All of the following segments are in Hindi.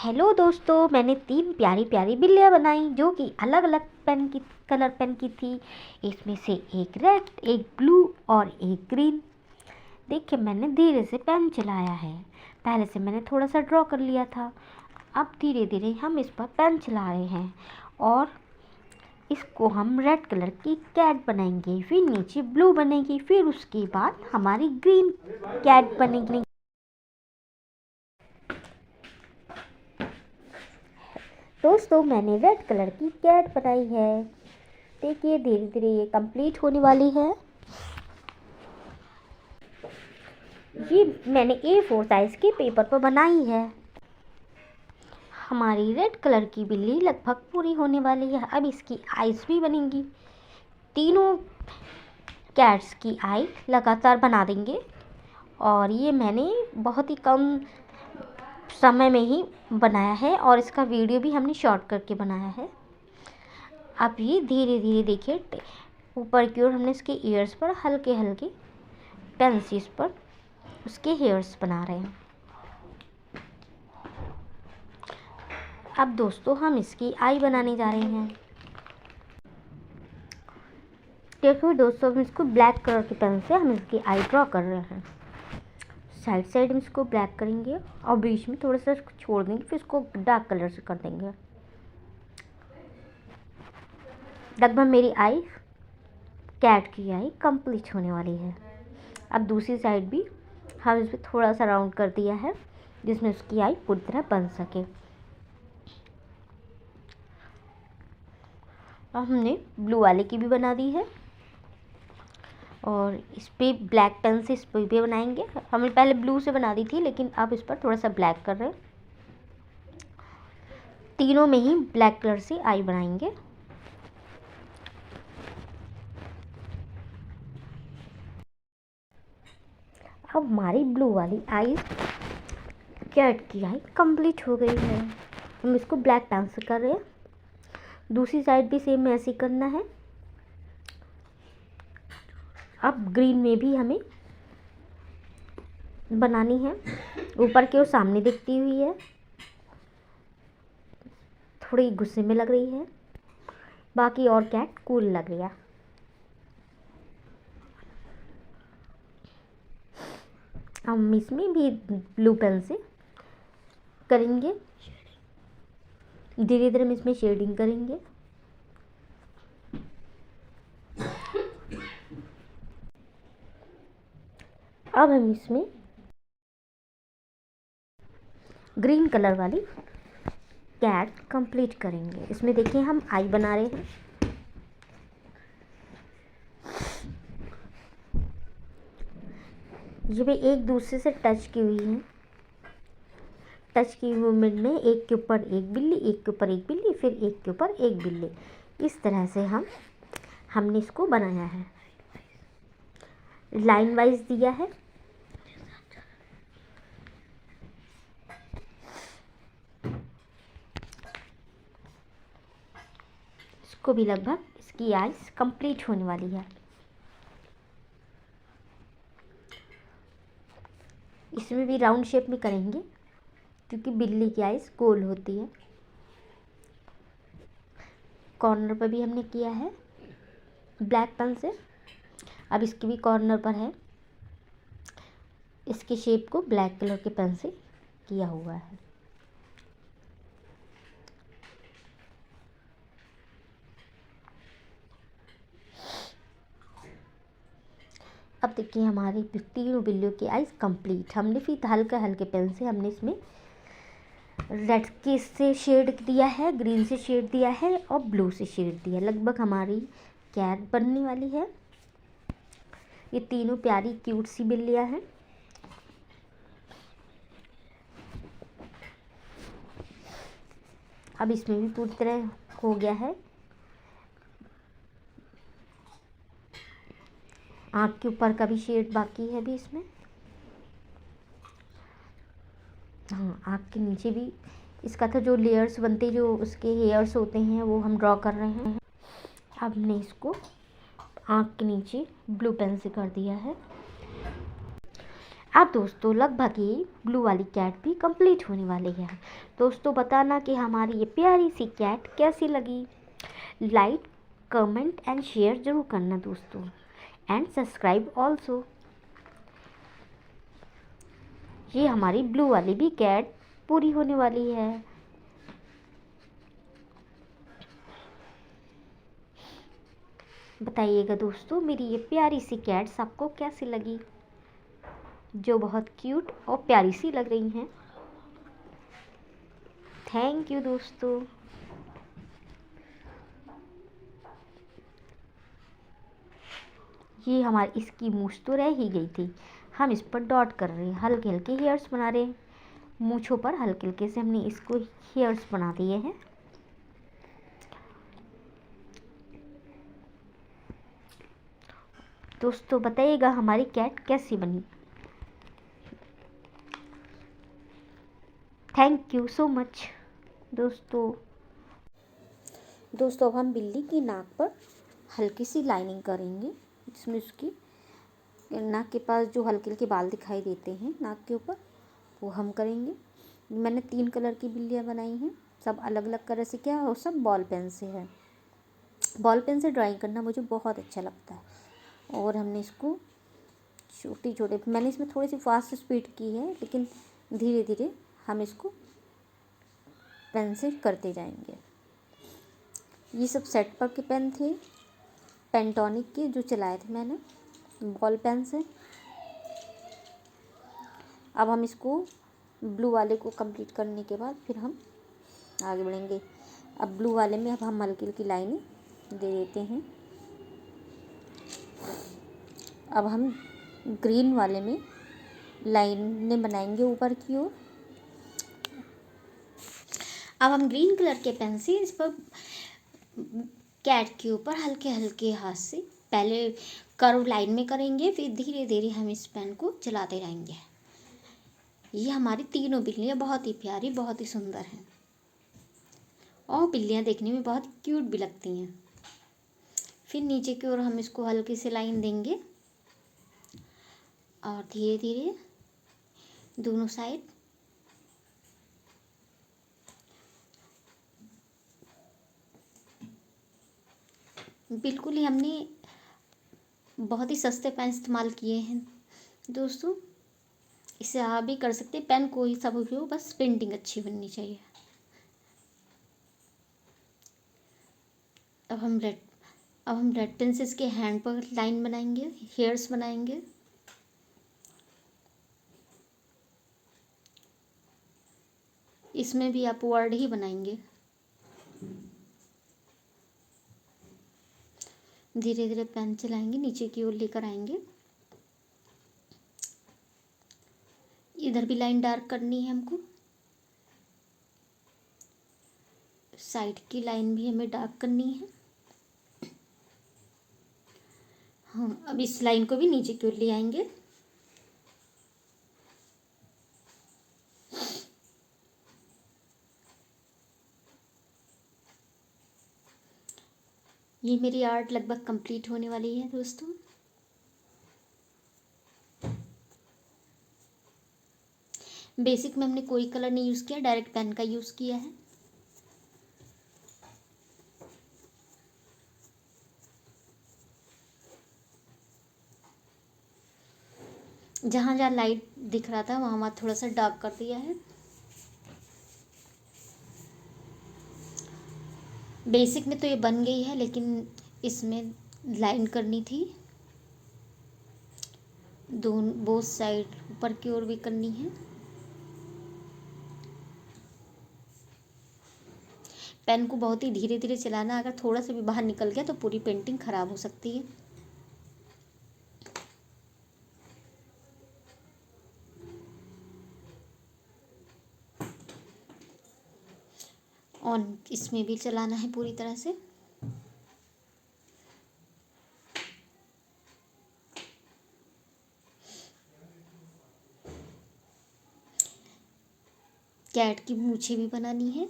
हेलो दोस्तों, मैंने 3 प्यारी प्यारी बिल्लियाँ बनाई जो कि अलग अलग कलर पेन की थी। इसमें से एक रेड, एक ब्लू और एक ग्रीन। देखिए, मैंने धीरे से पेन चलाया है। पहले से मैंने थोड़ा सा ड्रॉ कर लिया था। अब धीरे धीरे हम इस पर पेन चला रहे हैं और इसको हम रेड कलर की कैट बनाएंगे, फिर नीचे ब्लू बनेगी, फिर उसके बाद हमारी ग्रीन कैट बनेगी। दोस्तों, मैंने रेड कलर की कैट बनाई है। देखिए, धीरे धीरे ये कंप्लीट होने वाली है। ये मैंने A4 साइज के पेपर पर बनाई है। हमारी रेड कलर की बिल्ली लगभग पूरी होने वाली है। अब इसकी आईज भी बनेंगी। तीनों कैट्स की आई लगातार बना देंगे और ये मैंने बहुत ही कम समय में ही बनाया है और इसका वीडियो भी हमने शॉर्ट करके बनाया है। अब ये धीरे धीरे देखिए, ऊपर की ओर हमने इसके ईयर्स पर हल्के हल्के पेंसिल्स पर उसके हेयर्स बना रहे हैं। अब दोस्तों, हम इसकी आई बनाने जा रहे हैं। देखो दोस्तों, हम इसको ब्लैक कलर की पेन से हम इसकी आई ड्रॉ कर रहे हैं। साइड साइड में इसको ब्लैक करेंगे और बीच में थोड़ा सा छोड़ देंगे, फिर इसको डार्क कलर से कर देंगे। लगभग मेरी आई, कैट की आई कंप्लीट होने वाली है। अब दूसरी साइड भी हम इस पर थोड़ा सा राउंड कर दिया है जिसमें उसकी आई पूरी तरह बन सके। अब हमने ब्लू वाले की भी बना दी है और इस पर ब्लैक पेन से इस पर भी बनाएंगे। हमने पहले ब्लू से बना दी थी, लेकिन अब इस पर थोड़ा सा ब्लैक कर रहे हैं। तीनों में ही ब्लैक कलर से आई बनाएंगे। अब हमारी ब्लू वाली आई, कैट की आई कंप्लीट हो गई है। हम इसको ब्लैक पेन से कर रहे हैं। दूसरी साइड भी सेम ऐसे ही करना है। अब ग्रीन में भी हमें बनानी है। ऊपर की ओर सामने दिखती हुई है, थोड़ी गुस्से में लग रही है, बाकी और कैट कूल लग रही है। हम इसमें भी ब्लू पेन से करेंगे। धीरे धीरे हम इसमें शेडिंग करेंगे। अब हम इसमें ग्रीन कलर वाली कैट कंप्लीट करेंगे। इसमें देखिए, हम आई बना रहे हैं। ये भी एक दूसरे से टच की हुई है। टच की मूवमेंट में एक के ऊपर एक बिल्ली, एक के ऊपर एक बिल्ली, फिर एक के ऊपर एक बिल्ली, इस तरह से हमने इसको बनाया है। लाइन वाइज दिया है। इसको भी लगभग इसकी आइज कंप्लीट होने वाली है। इसमें भी राउंड शेप में करेंगे क्योंकि बिल्ली की आइज गोल होती है। कॉर्नर पर भी हमने किया है ब्लैक पेन से। अब इसकी भी कॉर्नर पर है, इसकी शेप को ब्लैक कलर के पेन से किया हुआ है। अब देखिए, हमारी तीनों बिल्लियों की आइज कंप्लीट। हमने फिर हल्के हल्के पेन से हमने इसमें रेड के से शेड दिया है, ग्रीन से शेड दिया है और ब्लू से शेड दिया। लगभग हमारी कैट बनने वाली है। ये तीनों प्यारी क्यूट सी बिल्लियाँ हैं। अब इसमें भी पूरी तरह हो गया है। आँख के ऊपर का भी शेड बाकी है अभी इसमें। हाँ, आँख के नीचे भी इसका था जो लेयर्स बनते, जो उसके हेयर्स होते हैं, वो हम ड्रॉ कर रहे हैं। अब हमने इसको आँख के नीचे ब्लू पेन से कर दिया है। अब दोस्तों लगभग ये ब्लू वाली कैट भी कंप्लीट होने वाली है। दोस्तों बताना कि हमारी ये प्यारी सी कैट कैसी लगी। लाइक, कमेंट एंड शेयर ज़रूर करना दोस्तों, एंड सब्सक्राइब ऑल्सो। ये हमारी ब्लू वाली भी कैट पूरी होने वाली है। बताइएगा दोस्तों मेरी ये प्यारी सी कैट्स आपको कैसी लगी, जो बहुत क्यूट और प्यारी सी लग रही हैं। थैंक यू दोस्तों। ये हमारी इसकी मूछ तो रह ही गई थी, हम इस पर डॉट कर रहे हैं, हल्के हल्के हेयर्स बना रहे हैं मूछों पर। हल्के हल्के से हमने इसको हेयर्स बना दिए हैं। दोस्तों बताइएगा हमारी कैट कैसी बनी। थैंक यू सो मच दोस्तों। दोस्तों अब हम बिल्ली की नाक पर हल्की सी लाइनिंग करेंगे, जिसमें उसकी नाक के पास जो हल्के हल्के बाल दिखाई देते हैं नाक के ऊपर, वो हम करेंगे। मैंने 3 कलर की बिल्लियाँ बनाई हैं, सब अलग अलग कलर से किया है और सब बॉल पेन से है। बॉल पेन से ड्राइंग करना मुझे बहुत अच्छा लगता है। और हमने इसको छोटे छोटे, मैंने इसमें थोड़ी सी फास्ट स्पीड की है, लेकिन धीरे धीरे हम इसको पेन से करते जाएंगे। ये सब सेट पर के पेन थे, पेंटोनिक के, जो चलाए थे मैंने बॉल पेन से। अब हम इसको ब्लू वाले को कंप्लीट करने के बाद फिर हम आगे बढ़ेंगे। अब ब्लू वाले में अब हम हल्की हल्की लाइनें दे देते हैं। अब हम ग्रीन वाले में लाइनें बनाएंगे ऊपर की ओर। अब हम ग्रीन कलर के पेन से इस पर कैट के ऊपर हल्के हल्के हाथ से पहले कर्व लाइन में करेंगे, फिर धीरे धीरे हम इस पेन को चलाते रहेंगे। ये हमारी तीनों बिल्लियाँ बहुत ही प्यारी, बहुत ही सुंदर हैं और बिल्लियाँ देखने में बहुत क्यूट भी लगती हैं। फिर नीचे की ओर हम इसको हल्की सी लाइन देंगे और धीरे धीरे दोनों साइड बिल्कुल ही हमने बहुत ही सस्ते पेन इस्तेमाल किए हैं दोस्तों। इसे आप भी कर सकते हैं, पेन कोई सा भी हो, बस पेंटिंग अच्छी बननी चाहिए। अब हम रेड पेन से इसके हैंड पर लाइन बनाएंगे, हेयर्स बनाएंगे। इसमें भी आप वर्ड ही बनाएंगे। धीरे धीरे पेन चलाएंगे, नीचे की ओर लेकर आएंगे। इधर भी लाइन डार्क करनी है हमको, साइड की लाइन भी हमें डार्क करनी है। हाँ, अब इस लाइन को भी नीचे की ओर ले आएंगे। ये मेरी आर्ट लगभग कंप्लीट होने वाली है दोस्तों। बेसिक में हमने कोई कलर नहीं यूज़ किया, डायरेक्ट पेन का यूज़ किया है। जहाँ जहाँ लाइट दिख रहा था वहाँ वहाँ थोड़ा सा डार्क कर दिया है। बेसिक में तो ये बन गई है, लेकिन इसमें लाइन करनी थी, दोनों बोथ साइड ऊपर की ओर भी करनी है। पेन को बहुत ही धीरे धीरे चलाना, अगर थोड़ा सा भी बाहर निकल गया तो पूरी पेंटिंग खराब हो सकती है। और इसमें भी चलाना है पूरी तरह से। कैट की मूछें भी बनानी है।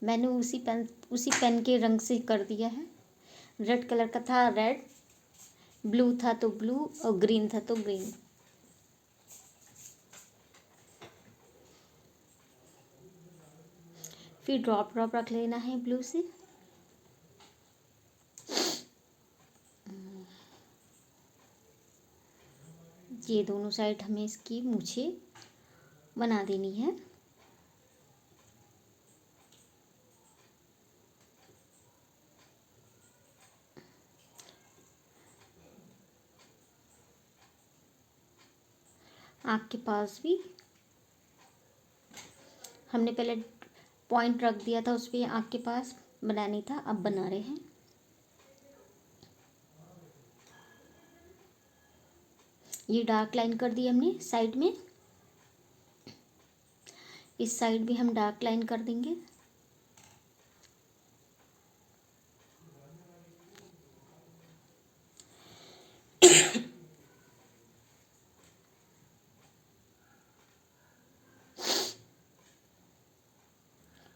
मैंने उसी पेन के रंग से कर दिया है। रेड कलर का था रेड, ब्लू था तो ब्लू और ग्रीन था तो ग्रीन। फिर ड्रॉप ड्रॉप रख लेना है ब्लू से। ये दोनों साइड हमें इसकी मूछें बना देनी है। आँख के पास भी हमने पहले पॉइंट रख दिया था, उस पर आँख के पास बनानी था, अब बना रहे हैं। ये डार्क लाइन कर दी हमने साइड में, इस साइड भी हम डार्क लाइन कर देंगे।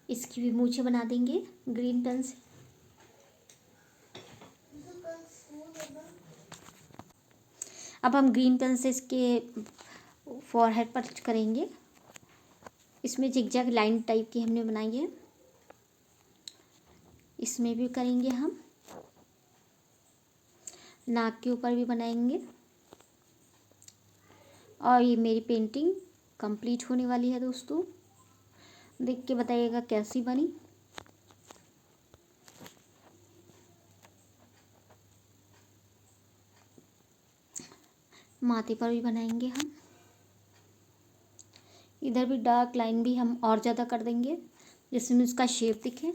इसकी भी मूछें बना देंगे ग्रीन पेन से। अब हम ग्रीन पेन से इसके फॉरहेड पर करेंगे। इसमें जिगजैग लाइन टाइप की हमने बनाई है, इसमें भी करेंगे हम। नाक के ऊपर भी बनाएंगे। और ये मेरी पेंटिंग कंप्लीट होने वाली है दोस्तों, देख के बताइएगा कैसी बनी। माथे पर भी बनाएंगे हम। इधर भी डार्क लाइन भी हम और ज़्यादा कर देंगे जिसमें उसका शेप दिखे।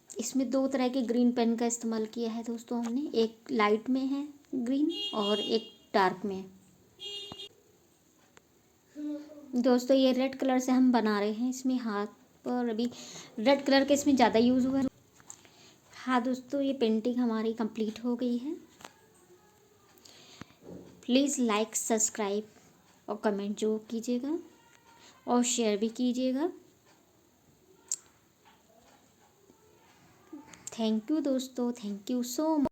इसमें दो तरह के ग्रीन पेन का इस्तेमाल किया है दोस्तों हमने, एक लाइट में है ग्रीन और एक डार्क में है। दोस्तों ये रेड कलर से हम बना रहे हैं, इसमें हाथ पर अभी रेड कलर का इसमें ज़्यादा यूज़ हुआ है। हाँ दोस्तों, ये पेंटिंग हमारी कंप्लीट हो गई है। प्लीज़ लाइक, सब्सक्राइब और कमेंट जो कीजिएगा और शेयर भी कीजिएगा। थैंक यू दोस्तों, थैंक यू सो मच।